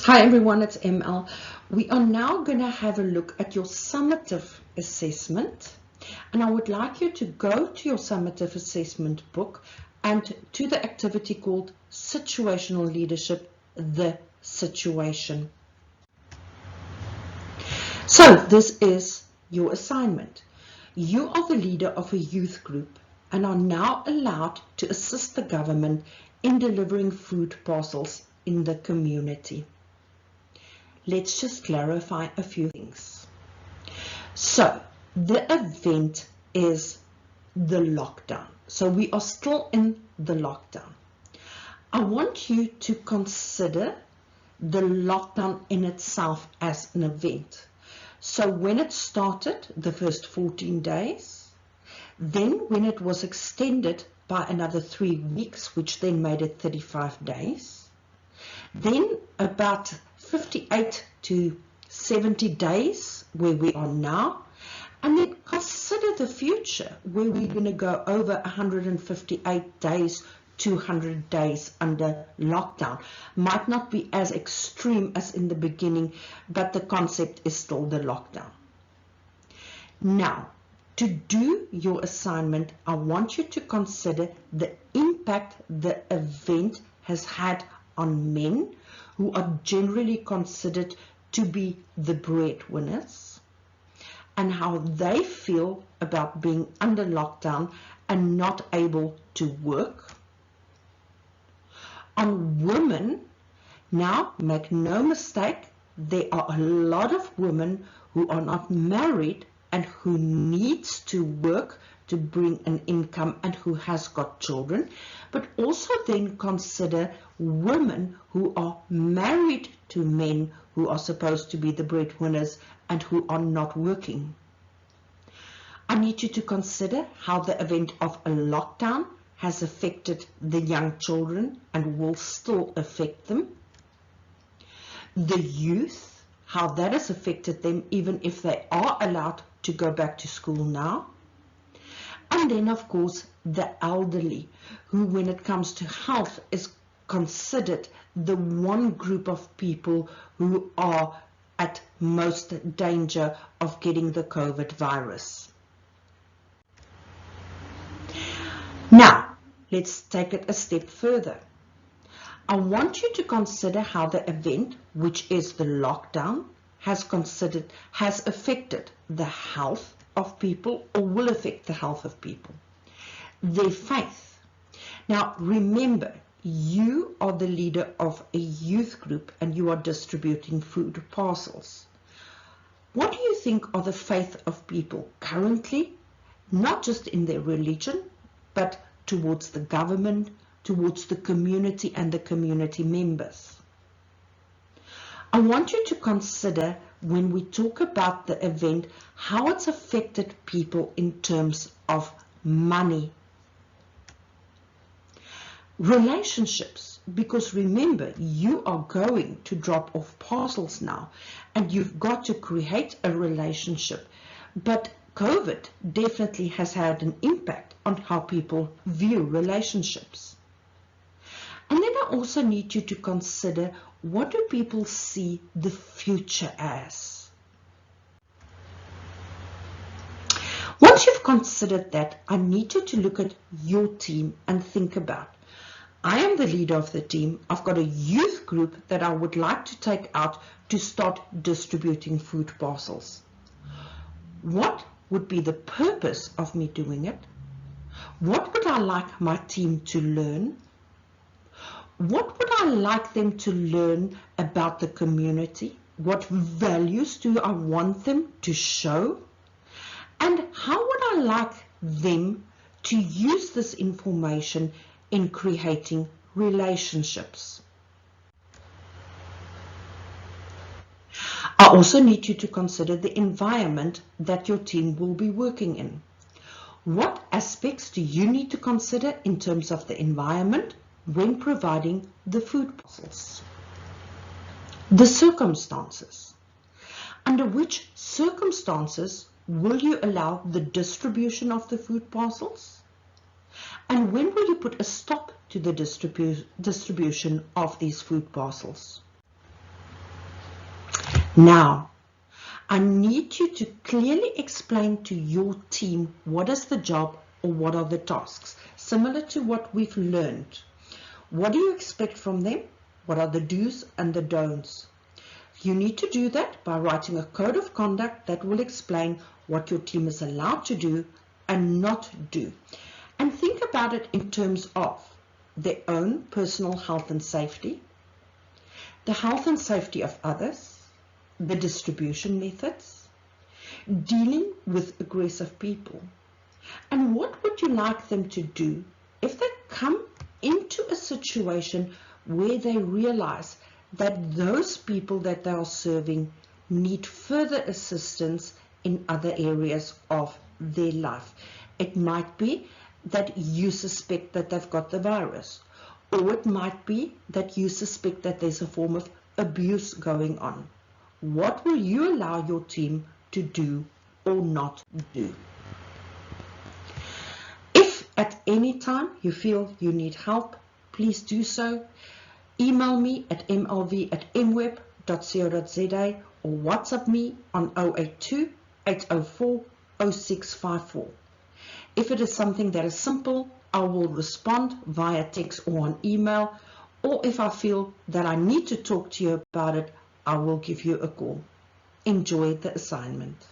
Hi everyone, it's ML. We are now going to have a look at your summative assessment, and I would like you to go to your summative assessment book and to the activity called Situational Leadership, the situation. So this is your assignment. You are the leader of a youth group and are now allowed to assist the government in delivering food parcels in the community. Let's just clarify a few things. So the event is the lockdown. So we are still in the lockdown. I want you to consider the lockdown in itself as an event. So when it started, the first 14 days, then when it was extended by another 3 weeks, which then made it 35 days, then about 58 to 70 days where we are now, and then consider the future where we're going to go over 158 days, 200 days under lockdown. Might not be as extreme as in the beginning, but the concept is still the lockdown. Now, to do your assignment, I want you to consider the impact the event has had on men who are generally considered to be the breadwinners, and how they feel about being under lockdown and not able to work. On women, now make no mistake, there are a lot of women who are not married and who needs to work to bring an income and who has got children, but also then consider women who are married to men who are supposed to be the breadwinners and who are not working. I need you to consider how the event of a lockdown has affected the young children and will still affect them. The youth, how that has affected them even if they are allowed to go back to school now. And then, of course, the elderly, who, when it comes to health, is considered the one group of people who are at most danger of getting the COVID virus. Now, let's take it a step further. I want you to consider how the event, which is the lockdown, has affected the health of people or will affect the health of people, their faith. Now remember, you are the leader of a youth group and you are distributing food parcels. What do you think are the faith of people currently, not just in their religion, but towards the government, towards the community and the community members? I want you to consider, when we talk about the event, how it's affected people in terms of money. Relationships, because remember, you are going to drop off parcels now and you've got to create a relationship. But COVID definitely has had an impact on how people view relationships. And then I also need you to consider, what do people see the future as? Once you've considered that, I need you to look at your team and think about, I am the leader of the team. I've got a youth group that I would like to take out to start distributing food parcels. What would be the purpose of me doing it? What would I like my team to learn? What would I like them to learn about the community? What values do I want them to show? And how would I like them to use this information in creating relationships? I also need you to consider the environment that your team will be working in. What aspects do you need to consider in terms of the environment when providing the food parcels? The circumstances. Under which circumstances will you allow the distribution of the food parcels? And when will you put a stop to the distribution of these food parcels? Now, I need you to clearly explain to your team what is the job or what are the tasks, similar to what we've learned. What do you expect from them? What are the do's and the don'ts? You need to do that by writing a code of conduct that will explain what your team is allowed to do and not do. And think about it in terms of their own personal health and safety, the health and safety of others, the distribution methods, dealing with aggressive people. And what would you like them to do if they come into a situation where they realize that those people that they are serving need further assistance in other areas of their life? It might be that you suspect that they've got the virus, or it might be that you suspect that there's a form of abuse going on. What will you allow your team to do or not do? If at any time you feel you need help, please do so. Email me at mlv@mweb.co.za or WhatsApp me on 082 804 0654. If it is something that is simple, I will respond via text or on email, or if I feel that I need to talk to you about it, I will give you a call. Enjoy the assignment.